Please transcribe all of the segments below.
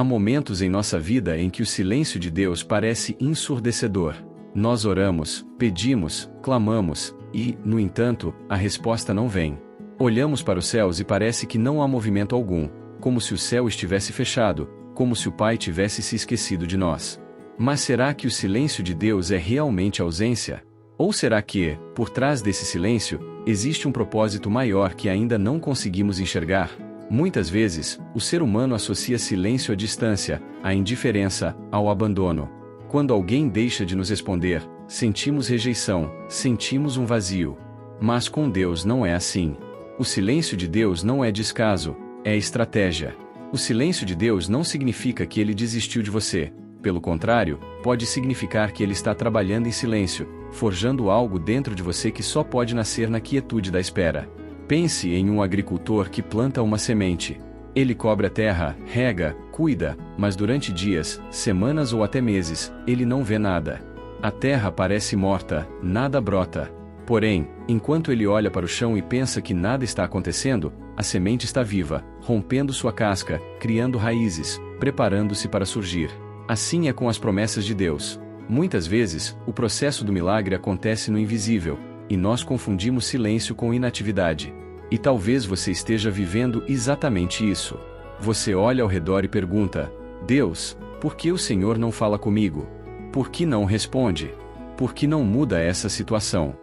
Há momentos em nossa vida em que o silêncio de Deus parece ensurdecedor. Nós oramos, pedimos, clamamos, e, no entanto, a resposta não vem. Olhamos para os céus e parece que não há movimento algum, como se o céu estivesse fechado, como se o Pai tivesse se esquecido de nós. Mas será que o silêncio de Deus é realmente ausência? Ou será que, por trás desse silêncio, existe um propósito maior que ainda não conseguimos enxergar? Muitas vezes, o ser humano associa silêncio à distância, à indiferença, ao abandono. Quando alguém deixa de nos responder, sentimos rejeição, sentimos um vazio. Mas com Deus não é assim. O silêncio de Deus não é descaso, é estratégia. O silêncio de Deus não significa que ele desistiu de você. Pelo contrário, pode significar que ele está trabalhando em silêncio, forjando algo dentro de você que só pode nascer na quietude da espera. Pense em um agricultor que planta uma semente. Ele cobre a terra, rega, cuida, mas durante dias, semanas ou até meses, ele não vê nada. A terra parece morta, nada brota. Porém, enquanto ele olha para o chão e pensa que nada está acontecendo, a semente está viva, rompendo sua casca, criando raízes, preparando-se para surgir. Assim é com as promessas de Deus. Muitas vezes, o processo do milagre acontece no invisível, e nós confundimos silêncio com inatividade. E talvez você esteja vivendo exatamente isso. Você olha ao redor e pergunta: Deus, por que o Senhor não fala comigo? Por que não responde? Por que não muda essa situação?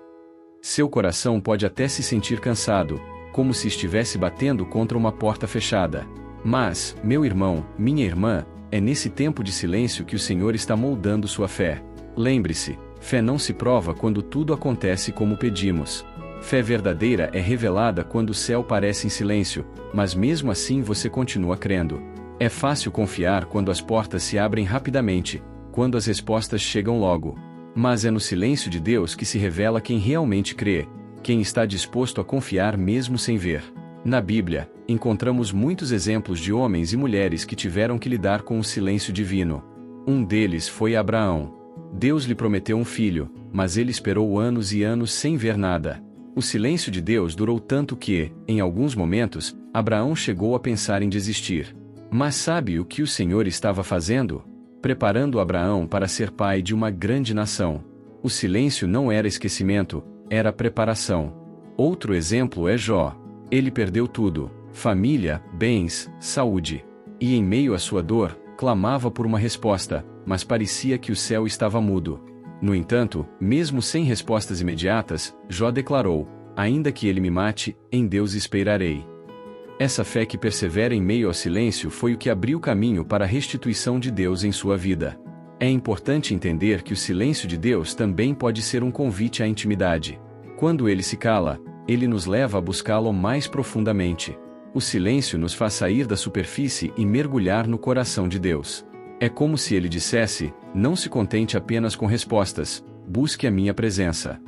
Seu coração pode até se sentir cansado, como se estivesse batendo contra uma porta fechada. Mas, meu irmão, minha irmã, é nesse tempo de silêncio que o Senhor está moldando sua fé. Lembre-se, fé não se prova quando tudo acontece como pedimos. Fé verdadeira é revelada quando o céu parece em silêncio, mas mesmo assim você continua crendo. É fácil confiar quando as portas se abrem rapidamente, quando as respostas chegam logo. Mas é no silêncio de Deus que se revela quem realmente crê, quem está disposto a confiar mesmo sem ver. Na Bíblia, encontramos muitos exemplos de homens e mulheres que tiveram que lidar com o silêncio divino. Um deles foi Abraão. Deus lhe prometeu um filho, mas ele esperou anos e anos sem ver nada. O silêncio de Deus durou tanto que, em alguns momentos, Abraão chegou a pensar em desistir. Mas sabe o que o Senhor estava fazendo? Preparando Abraão para ser pai de uma grande nação. O silêncio não era esquecimento, era preparação. Outro exemplo é Jó. Ele perdeu tudo: família, bens, saúde. E em meio à sua dor, clamava por uma resposta, mas parecia que o céu estava mudo. No entanto, mesmo sem respostas imediatas, Jó declarou: ainda que ele me mate, em Deus esperarei. Essa fé que persevera em meio ao silêncio foi o que abriu caminho para a restituição de Deus em sua vida. É importante entender que o silêncio de Deus também pode ser um convite à intimidade. Quando ele se cala, ele nos leva a buscá-lo mais profundamente. O silêncio nos faz sair da superfície e mergulhar no coração de Deus. É como se ele dissesse: não se contente apenas com respostas, busque a minha presença.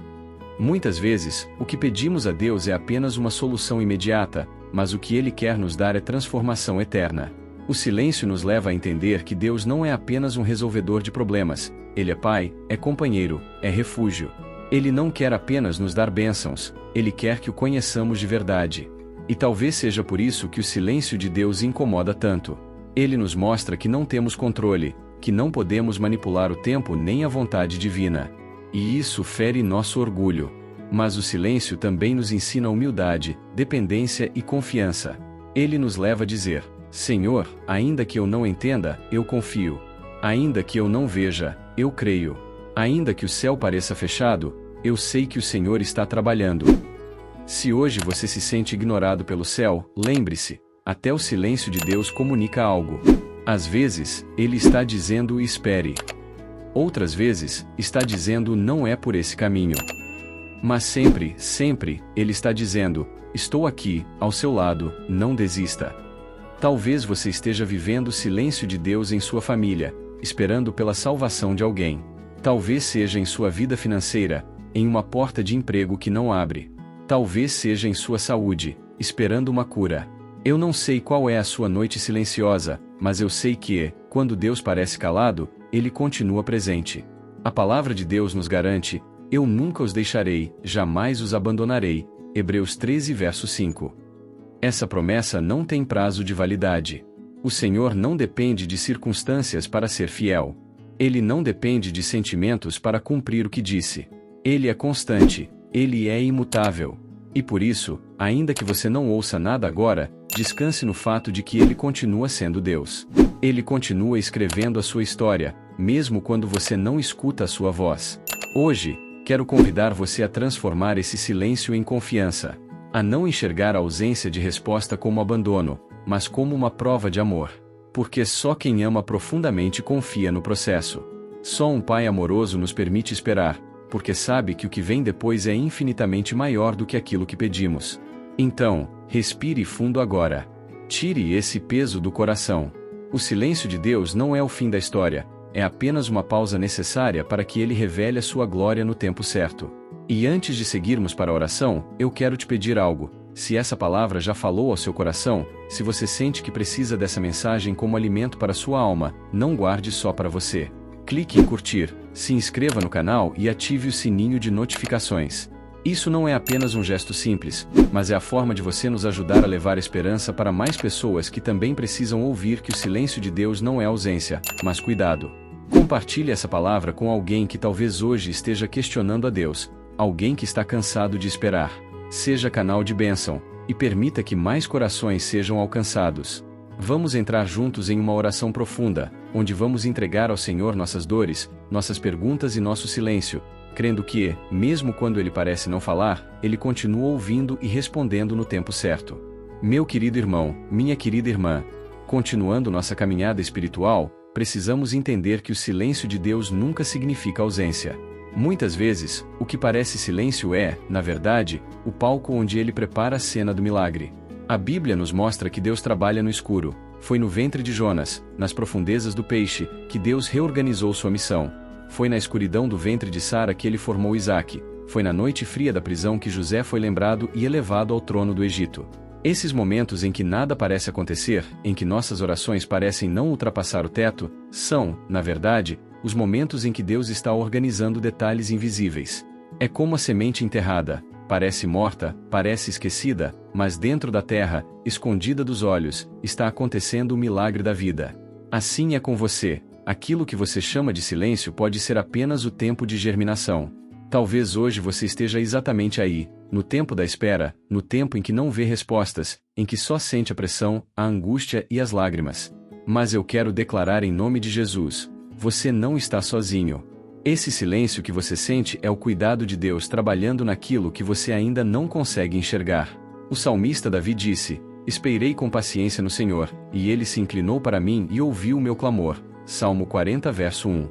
Muitas vezes, o que pedimos a Deus é apenas uma solução imediata, mas o que ele quer nos dar é transformação eterna. O silêncio nos leva a entender que Deus não é apenas um resolvedor de problemas, ele é Pai, é companheiro, é refúgio. Ele não quer apenas nos dar bênçãos, ele quer que o conheçamos de verdade. E talvez seja por isso que o silêncio de Deus incomoda tanto. Ele nos mostra que não temos controle, que não podemos manipular o tempo nem a vontade divina. E isso fere nosso orgulho. Mas o silêncio também nos ensina humildade, dependência e confiança. Ele nos leva a dizer: Senhor, ainda que eu não entenda, eu confio. Ainda que eu não veja, eu creio. Ainda que o céu pareça fechado, eu sei que o Senhor está trabalhando. Se hoje você se sente ignorado pelo céu, lembre-se, até o silêncio de Deus comunica algo. Às vezes, ele está dizendo espere. Outras vezes, está dizendo não é por esse caminho. Mas sempre, sempre, ele está dizendo: estou aqui, ao seu lado, não desista. Talvez você esteja vivendo o silêncio de Deus em sua família, esperando pela salvação de alguém. Talvez seja em sua vida financeira, em uma porta de emprego que não abre. Talvez seja em sua saúde, esperando uma cura. Eu não sei qual é a sua noite silenciosa, mas eu sei que, quando Deus parece calado, ele continua presente. A palavra de Deus nos garante: eu nunca os deixarei, jamais os abandonarei. Hebreus 13 verso 5. Essa promessa não tem prazo de validade. O Senhor não depende de circunstâncias para ser fiel. Ele não depende de sentimentos para cumprir o que disse. Ele é constante, ele é imutável. E por isso, ainda que você não ouça nada agora, descanse no fato de que ele continua sendo Deus. Ele continua escrevendo a sua história, mesmo quando você não escuta a sua voz. Hoje, quero convidar você a transformar esse silêncio em confiança, a não enxergar a ausência de resposta como abandono, mas como uma prova de amor. Porque só quem ama profundamente confia no processo. Só um Pai amoroso nos permite esperar, porque sabe que o que vem depois é infinitamente maior do que aquilo que pedimos. Então, respire fundo agora. Tire esse peso do coração. O silêncio de Deus não é o fim da história, é apenas uma pausa necessária para que Ele revele a sua glória no tempo certo. E antes de seguirmos para a oração, eu quero te pedir algo. Se essa palavra já falou ao seu coração, se você sente que precisa dessa mensagem como alimento para sua alma, não guarde só para você. Clique em curtir, se inscreva no canal e ative o sininho de notificações. Isso não é apenas um gesto simples, mas é a forma de você nos ajudar a levar esperança para mais pessoas que também precisam ouvir que o silêncio de Deus não é ausência, mas cuidado. Compartilhe essa palavra com alguém que talvez hoje esteja questionando a Deus, alguém que está cansado de esperar. Seja canal de bênção, e permita que mais corações sejam alcançados. Vamos entrar juntos em uma oração profunda, onde vamos entregar ao Senhor nossas dores, nossas perguntas e nosso silêncio, crendo que, mesmo quando Ele parece não falar, Ele continua ouvindo e respondendo no tempo certo. Meu querido irmão, minha querida irmã, continuando nossa caminhada espiritual, precisamos entender que o silêncio de Deus nunca significa ausência. Muitas vezes, o que parece silêncio é, na verdade, o palco onde Ele prepara a cena do milagre. A Bíblia nos mostra que Deus trabalha no escuro. Foi no ventre de Jonas, nas profundezas do peixe, que Deus reorganizou sua missão. Foi na escuridão do ventre de Sara que Ele formou Isaque. Foi na noite fria da prisão que José foi lembrado e elevado ao trono do Egito. Esses momentos em que nada parece acontecer, em que nossas orações parecem não ultrapassar o teto, são, na verdade, os momentos em que Deus está organizando detalhes invisíveis. É como a semente enterrada, parece morta, parece esquecida, mas dentro da terra, escondida dos olhos, está acontecendo o milagre da vida. Assim é com você, aquilo que você chama de silêncio pode ser apenas o tempo de germinação. Talvez hoje você esteja exatamente aí, no tempo da espera, no tempo em que não vê respostas, em que só sente a pressão, a angústia e as lágrimas. Mas eu quero declarar em nome de Jesus: você não está sozinho. Esse silêncio que você sente é o cuidado de Deus trabalhando naquilo que você ainda não consegue enxergar. O salmista Davi disse: esperei com paciência no Senhor, e Ele se inclinou para mim e ouviu o meu clamor. Salmo 40 verso 1.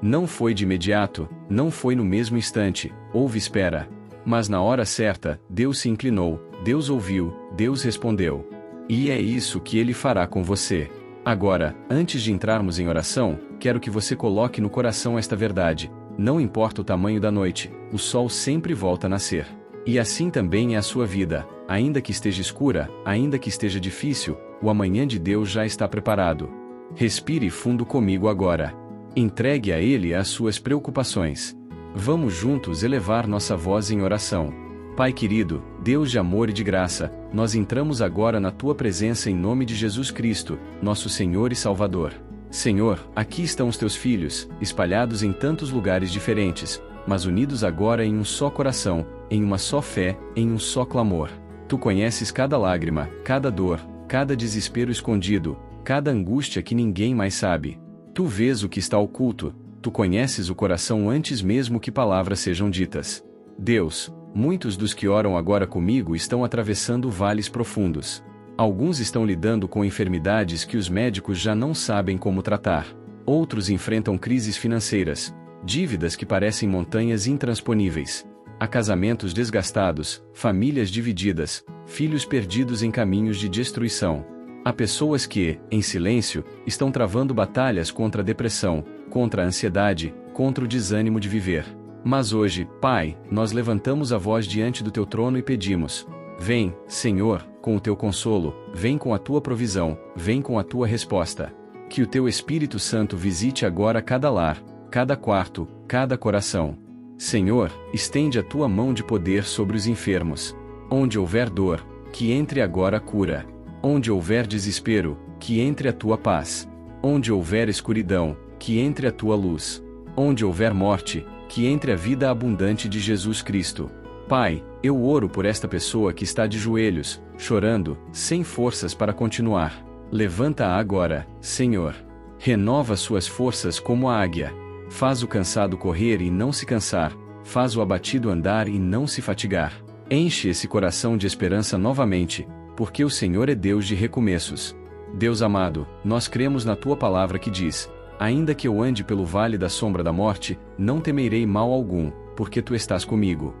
Não foi de imediato, não foi no mesmo instante, houve espera. Mas na hora certa, Deus se inclinou, Deus ouviu, Deus respondeu. E é isso que Ele fará com você. Agora, antes de entrarmos em oração, quero que você coloque no coração esta verdade: não importa o tamanho da noite, o sol sempre volta a nascer. E assim também é a sua vida, ainda que esteja escura, ainda que esteja difícil, o amanhã de Deus já está preparado. Respire fundo comigo agora. Entregue a Ele as suas preocupações. Vamos juntos elevar nossa voz em oração. Pai querido, Deus de amor e de graça, nós entramos agora na Tua presença em nome de Jesus Cristo, nosso Senhor e Salvador. Senhor, aqui estão os Teus filhos, espalhados em tantos lugares diferentes, mas unidos agora em um só coração, em uma só fé, em um só clamor. Tu conheces cada lágrima, cada dor, cada desespero escondido, cada angústia que ninguém mais sabe. Tu vês o que está oculto, Tu conheces o coração antes mesmo que palavras sejam ditas. Deus, muitos dos que oram agora comigo estão atravessando vales profundos. Alguns estão lidando com enfermidades que os médicos já não sabem como tratar. Outros enfrentam crises financeiras, dívidas que parecem montanhas intransponíveis. Há casamentos desgastados, famílias divididas, filhos perdidos em caminhos de destruição. Há pessoas que, em silêncio, estão travando batalhas contra a depressão, contra a ansiedade, contra o desânimo de viver. Mas hoje, Pai, nós levantamos a voz diante do Teu trono e pedimos: vem, Senhor, com o Teu consolo, vem com a Tua provisão, vem com a Tua resposta. Que o Teu Espírito Santo visite agora cada lar, cada quarto, cada coração. Senhor, estende a Tua mão de poder sobre os enfermos. Onde houver dor, que entre agora a cura. Onde houver desespero, que entre a tua paz. Onde houver escuridão, que entre a tua luz. Onde houver morte, que entre a vida abundante de Jesus Cristo. Pai, eu oro por esta pessoa que está de joelhos, chorando, sem forças para continuar. Levanta-a agora, Senhor. Renova suas forças como a águia. Faz o cansado correr e não se cansar, faz o abatido andar e não se fatigar. Enche esse coração de esperança novamente, porque o Senhor é Deus de recomeços. Deus amado, nós cremos na tua palavra que diz: ainda que eu ande pelo vale da sombra da morte, não temerei mal algum, porque tu estás comigo.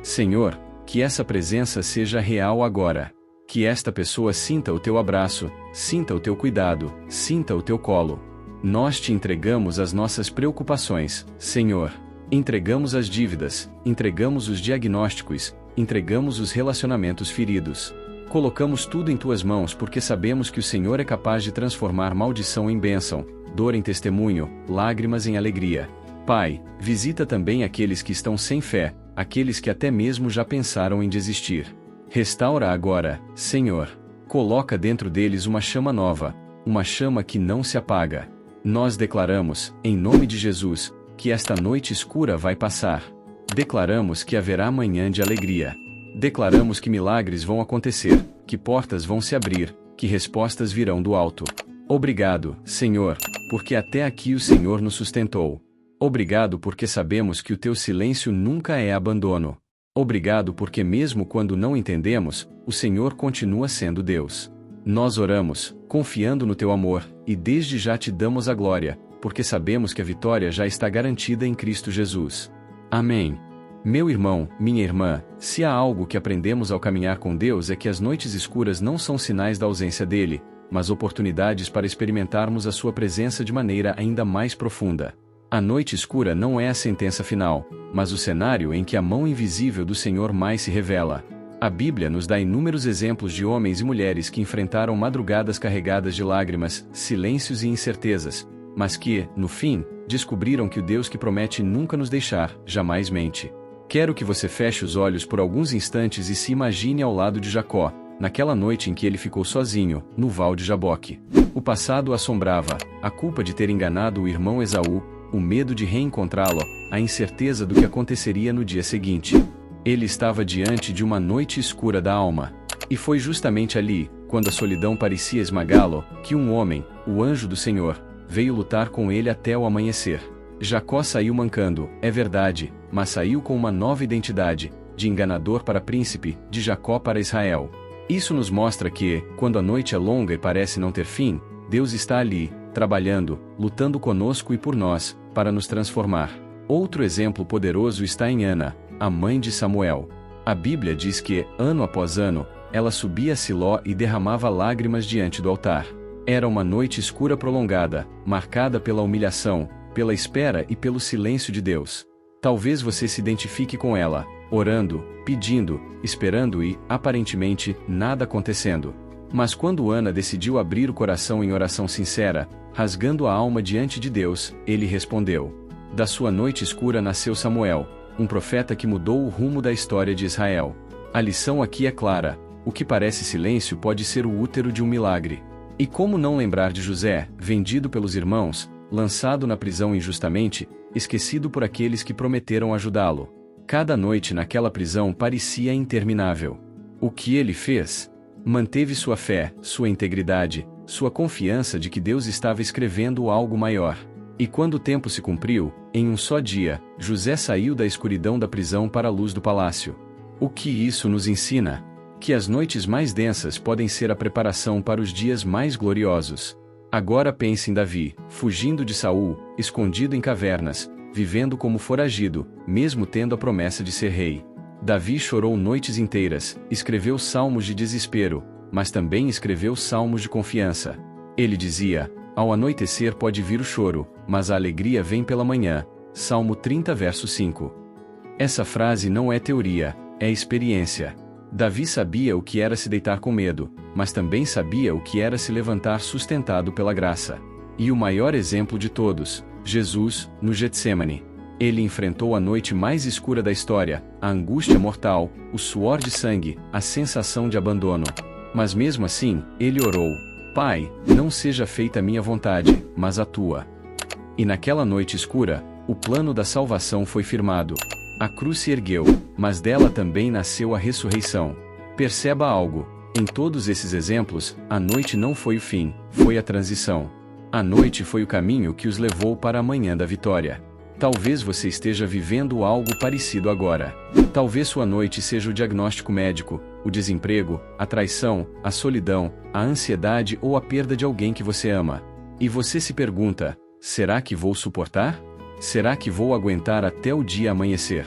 Senhor, que essa presença seja real agora. Que esta pessoa sinta o teu abraço, sinta o teu cuidado, sinta o teu colo. Nós te entregamos as nossas preocupações, Senhor. Entregamos as dívidas, entregamos os diagnósticos, entregamos os relacionamentos feridos. Colocamos tudo em tuas mãos porque sabemos que o Senhor é capaz de transformar maldição em bênção, dor em testemunho, lágrimas em alegria. Pai, visita também aqueles que estão sem fé, aqueles que até mesmo já pensaram em desistir. Restaura agora, Senhor. Coloca dentro deles uma chama nova, uma chama que não se apaga. Nós declaramos, em nome de Jesus, que esta noite escura vai passar. Declaramos que haverá manhã de alegria. Declaramos que milagres vão acontecer, que portas vão se abrir, que respostas virão do alto. Obrigado, Senhor, porque até aqui o Senhor nos sustentou. Obrigado porque sabemos que o teu silêncio nunca é abandono. Obrigado porque mesmo quando não entendemos, o Senhor continua sendo Deus. Nós oramos, confiando no teu amor, e desde já te damos a glória, porque sabemos que a vitória já está garantida em Cristo Jesus. Amém. Meu irmão, minha irmã, se há algo que aprendemos ao caminhar com Deus é que as noites escuras não são sinais da ausência dele, mas oportunidades para experimentarmos a sua presença de maneira ainda mais profunda. A noite escura não é a sentença final, mas o cenário em que a mão invisível do Senhor mais se revela. A Bíblia nos dá inúmeros exemplos de homens e mulheres que enfrentaram madrugadas carregadas de lágrimas, silêncios e incertezas, mas que, no fim, descobriram que o Deus que promete nunca nos deixar, jamais mente. Quero que você feche os olhos por alguns instantes e se imagine ao lado de Jacó, naquela noite em que ele ficou sozinho, no val de Jaboque. O passado o assombrava, a culpa de ter enganado o irmão Esaú, o medo de reencontrá-lo, a incerteza do que aconteceria no dia seguinte. Ele estava diante de uma noite escura da alma. E foi justamente ali, quando a solidão parecia esmagá-lo, que um homem, o anjo do Senhor, veio lutar com ele até o amanhecer. Jacó saiu mancando, é verdade, mas saiu com uma nova identidade, de enganador para príncipe, de Jacó para Israel. Isso nos mostra que, quando a noite é longa e parece não ter fim, Deus está ali, trabalhando, lutando conosco e por nós, para nos transformar. Outro exemplo poderoso está em Ana, a mãe de Samuel. A Bíblia diz que, ano após ano, ela subia a Siló e derramava lágrimas diante do altar. Era uma noite escura prolongada, marcada pela humilhação, pela espera e pelo silêncio de Deus. Talvez você se identifique com ela, orando, pedindo, esperando e, aparentemente, nada acontecendo. Mas quando Ana decidiu abrir o coração em oração sincera, rasgando a alma diante de Deus, ele respondeu. Da sua noite escura nasceu Samuel, um profeta que mudou o rumo da história de Israel. A lição aqui é clara: o que parece silêncio pode ser o útero de um milagre. E como não lembrar de José, vendido pelos irmãos, lançado na prisão injustamente, esquecido por aqueles que prometeram ajudá-lo. Cada noite naquela prisão parecia interminável. O que ele fez? Manteve sua fé, sua integridade, sua confiança de que Deus estava escrevendo algo maior. E quando o tempo se cumpriu, em um só dia, José saiu da escuridão da prisão para a luz do palácio. O que isso nos ensina? Que as noites mais densas podem ser a preparação para os dias mais gloriosos. Agora pense em Davi, fugindo de Saul, escondido em cavernas, vivendo como foragido, mesmo tendo a promessa de ser rei. Davi chorou noites inteiras, escreveu salmos de desespero, mas também escreveu salmos de confiança. Ele dizia, ao anoitecer pode vir o choro, mas a alegria vem pela manhã. Salmo 30 verso 5. Essa frase não é teoria, é experiência. Davi sabia o que era se deitar com medo, mas também sabia o que era se levantar sustentado pela graça. E o maior exemplo de todos, Jesus, no Getsêmani. Ele enfrentou a noite mais escura da história, a angústia mortal, o suor de sangue, a sensação de abandono. Mas mesmo assim, ele orou: Pai, não seja feita a minha vontade, mas a tua. E naquela noite escura, o plano da salvação foi firmado. A cruz se ergueu, mas dela também nasceu a ressurreição. Perceba algo: em todos esses exemplos, a noite não foi o fim, foi a transição. A noite foi o caminho que os levou para a manhã da vitória. Talvez você esteja vivendo algo parecido agora. Talvez sua noite seja o diagnóstico médico, o desemprego, a traição, a solidão, a ansiedade ou a perda de alguém que você ama. E você se pergunta: será que vou suportar? Será que vou aguentar até o dia amanhecer?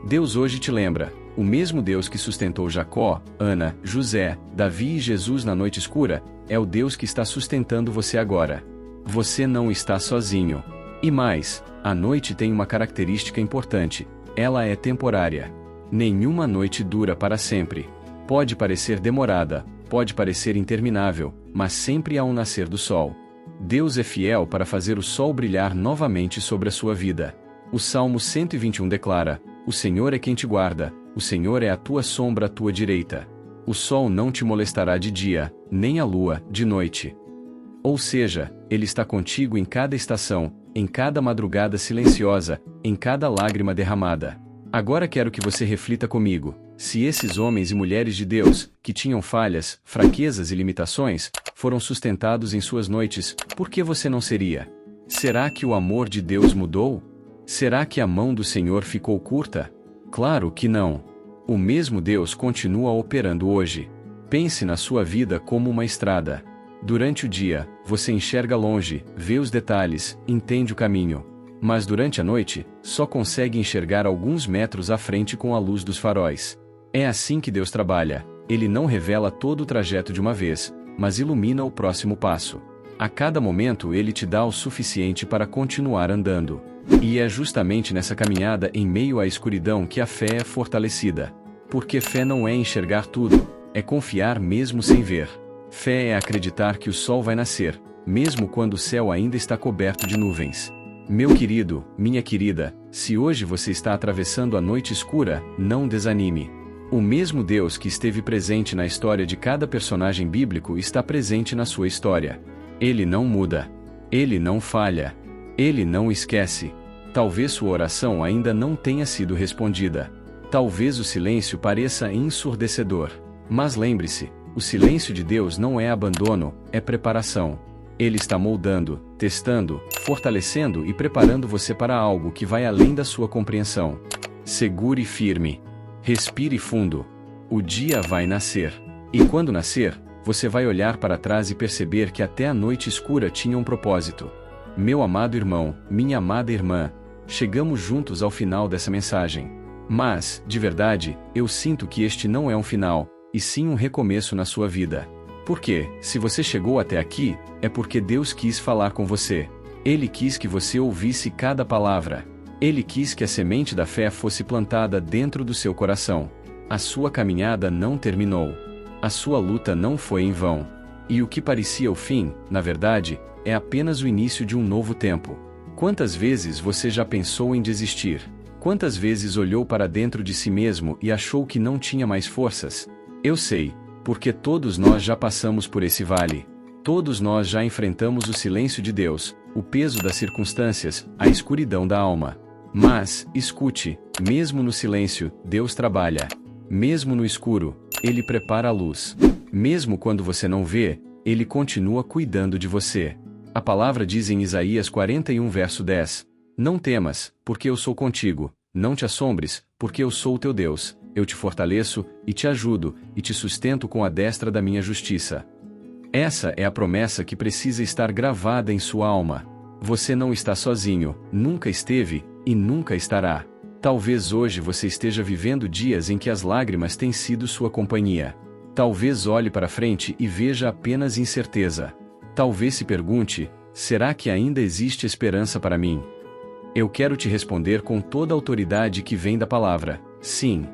Deus hoje te lembra: o mesmo Deus que sustentou Jacó, Ana, José, Davi e Jesus na noite escura, é o Deus que está sustentando você agora. Você não está sozinho. E mais, a noite tem uma característica importante: ela é temporária. Nenhuma noite dura para sempre. Pode parecer demorada, pode parecer interminável, mas sempre há um nascer do sol. Deus é fiel para fazer o sol brilhar novamente sobre a sua vida. O Salmo 121 declara: o Senhor é quem te guarda, o Senhor é a tua sombra à tua direita. O sol não te molestará de dia, nem a lua, de noite. Ou seja, Ele está contigo em cada estação, em cada madrugada silenciosa, em cada lágrima derramada. Agora quero que você reflita comigo: se esses homens e mulheres de Deus, que tinham falhas, fraquezas e limitações, foram sustentados em suas noites, por que você não seria? Será que o amor de Deus mudou? Será que a mão do Senhor ficou curta? Claro que não. O mesmo Deus continua operando hoje. Pense na sua vida como uma estrada. Durante o dia, você enxerga longe, vê os detalhes, entende o caminho. Mas durante a noite, só consegue enxergar alguns metros à frente com a luz dos faróis. É assim que Deus trabalha. Ele não revela todo o trajeto de uma vez, mas ilumina o próximo passo. A cada momento Ele te dá o suficiente para continuar andando. E é justamente nessa caminhada em meio à escuridão que a fé é fortalecida. Porque fé não é enxergar tudo, é confiar mesmo sem ver. Fé é acreditar que o sol vai nascer, mesmo quando o céu ainda está coberto de nuvens. Meu querido, minha querida, se hoje você está atravessando a noite escura, não desanime. O mesmo Deus que esteve presente na história de cada personagem bíblico está presente na sua história. Ele não muda. Ele não falha. Ele não esquece. Talvez sua oração ainda não tenha sido respondida. Talvez o silêncio pareça ensurdecedor. Mas lembre-se, o silêncio de Deus não é abandono, é preparação. Ele está moldando, testando, fortalecendo e preparando você para algo que vai além da sua compreensão. Segure firme. Respire fundo. O dia vai nascer. E quando nascer, você vai olhar para trás e perceber que até a noite escura tinha um propósito. Meu amado irmão, minha amada irmã, chegamos juntos ao final dessa mensagem. Mas, de verdade, eu sinto que este não é um final, e sim um recomeço na sua vida. Porque, se você chegou até aqui, é porque Deus quis falar com você. Ele quis que você ouvisse cada palavra. Ele quis que a semente da fé fosse plantada dentro do seu coração. A sua caminhada não terminou. A sua luta não foi em vão. E o que parecia o fim, na verdade, é apenas o início de um novo tempo. Quantas vezes você já pensou em desistir? Quantas vezes olhou para dentro de si mesmo e achou que não tinha mais forças? Eu sei, porque todos nós já passamos por esse vale. Todos nós já enfrentamos o silêncio de Deus, o peso das circunstâncias, a escuridão da alma. Mas, escute, mesmo no silêncio, Deus trabalha. Mesmo no escuro, Ele prepara a luz. Mesmo quando você não vê, Ele continua cuidando de você. A palavra diz em Isaías 41 verso 10: Não temas, porque eu sou contigo, não te assombres, porque eu sou o teu Deus, eu te fortaleço, e te ajudo, e te sustento com a destra da minha justiça. Essa é a promessa que precisa estar gravada em sua alma. Você não está sozinho, nunca esteve, e nunca estará. Talvez hoje você esteja vivendo dias em que as lágrimas têm sido sua companhia. Talvez olhe para frente e veja apenas incerteza. Talvez se pergunte: será que ainda existe esperança para mim? Eu quero te responder com toda a autoridade que vem da palavra: sim.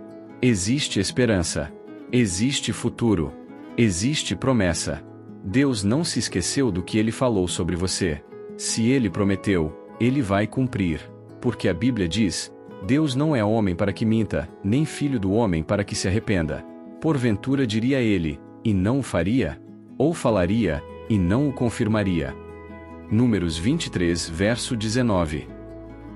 Existe esperança. Existe futuro. Existe promessa. Deus não se esqueceu do que Ele falou sobre você. Se Ele prometeu, Ele vai cumprir. Porque a Bíblia diz: Deus não é homem para que minta, nem filho do homem para que se arrependa. Porventura diria Ele, e não o faria? Ou falaria, e não o confirmaria. Números 23, verso 19.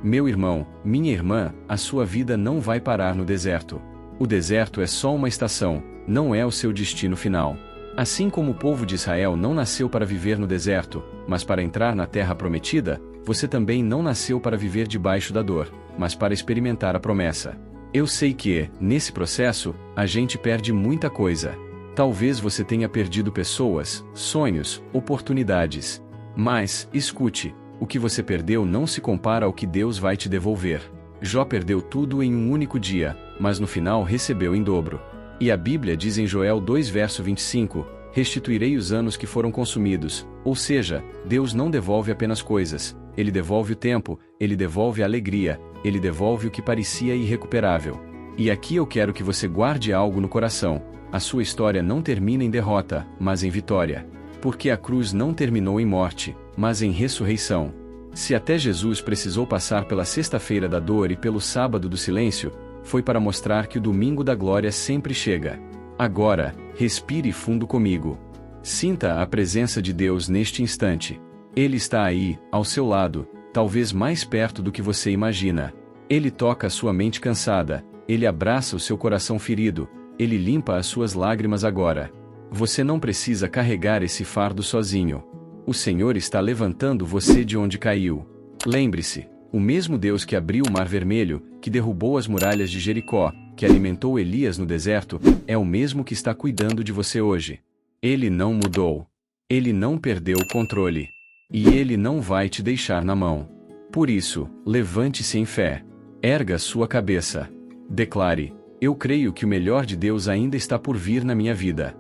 Meu irmão, minha irmã, a sua vida não vai parar no deserto. O deserto é só uma estação, não é o seu destino final. Assim como o povo de Israel não nasceu para viver no deserto, mas para entrar na terra prometida, você também não nasceu para viver debaixo da dor, mas para experimentar a promessa. Eu sei que, nesse processo, a gente perde muita coisa. Talvez você tenha perdido pessoas, sonhos, oportunidades. Mas, escute, o que você perdeu não se compara ao que Deus vai te devolver. Jó perdeu tudo em um único dia, mas no final recebeu em dobro. E a Bíblia diz em Joel 2 verso 25, restituirei os anos que foram consumidos, ou seja, Deus não devolve apenas coisas, Ele devolve o tempo, Ele devolve a alegria, Ele devolve o que parecia irrecuperável. E aqui eu quero que você guarde algo no coração, a sua história não termina em derrota, mas em vitória. Porque a cruz não terminou em morte, mas em ressurreição. Se até Jesus precisou passar pela sexta-feira da dor e pelo sábado do silêncio, foi para mostrar que o domingo da glória sempre chega. Agora, respire fundo comigo. Sinta a presença de Deus neste instante. Ele está aí, ao seu lado, talvez mais perto do que você imagina. Ele toca a sua mente cansada, ele abraça o seu coração ferido, ele limpa as suas lágrimas agora. Você não precisa carregar esse fardo sozinho. O Senhor está levantando você de onde caiu. Lembre-se, o mesmo Deus que abriu o Mar Vermelho, que derrubou as muralhas de Jericó, que alimentou Elias no deserto, é o mesmo que está cuidando de você hoje. Ele não mudou. Ele não perdeu o controle. E ele não vai te deixar na mão. Por isso, levante-se em fé. Erga sua cabeça. Declare: eu creio que o melhor de Deus ainda está por vir na minha vida.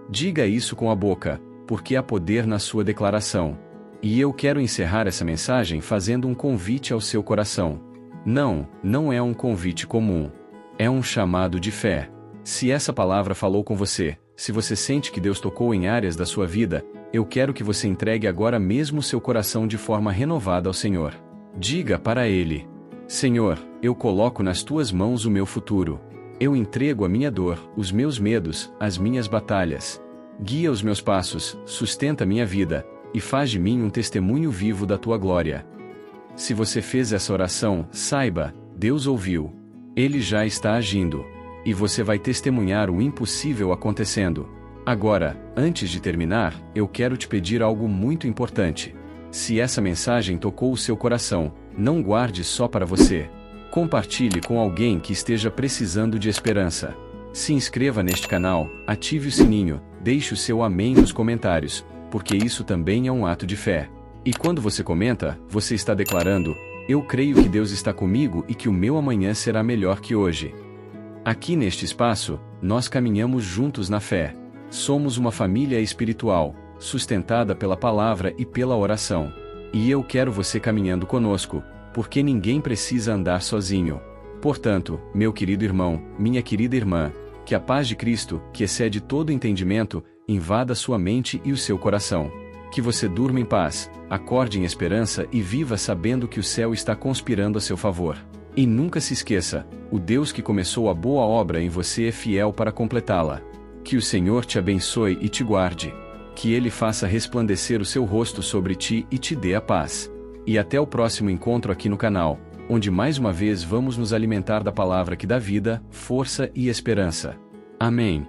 Diga isso com a boca, porque há poder na sua declaração. E eu quero encerrar essa mensagem fazendo um convite ao seu coração. Não é um convite comum. É um chamado de fé. Se essa palavra falou com você, se você sente que Deus tocou em áreas da sua vida, eu quero que você entregue agora mesmo seu coração de forma renovada ao Senhor. Diga para Ele: Senhor, eu coloco nas tuas mãos o meu futuro. Eu entrego a minha dor, os meus medos, as minhas batalhas. Guia os meus passos, sustenta minha vida, e faz de mim um testemunho vivo da tua glória. Se você fez essa oração, saiba, Deus ouviu. Ele já está agindo. E você vai testemunhar o impossível acontecendo. Agora, antes de terminar, eu quero te pedir algo muito importante. Se essa mensagem tocou o seu coração, não guarde só para você. Compartilhe com alguém que esteja precisando de esperança. Se inscreva neste canal, ative o sininho, deixe o seu amém nos comentários, porque isso também é um ato de fé. E quando você comenta, você está declarando: eu creio que Deus está comigo e que o meu amanhã será melhor que hoje. Aqui neste espaço, nós caminhamos juntos na fé. Somos uma família espiritual, sustentada pela palavra e pela oração. E eu quero você caminhando conosco, porque ninguém precisa andar sozinho. Portanto, meu querido irmão, minha querida irmã, que a paz de Cristo, que excede todo entendimento, invada sua mente e o seu coração. Que você durma em paz, acorde em esperança e viva sabendo que o céu está conspirando a seu favor. E nunca se esqueça, o Deus que começou a boa obra em você é fiel para completá-la. Que o Senhor te abençoe e te guarde. Que Ele faça resplandecer o seu rosto sobre ti e te dê a paz. E até o próximo encontro aqui no canal, onde mais uma vez vamos nos alimentar da palavra que dá vida, força e esperança. Amém.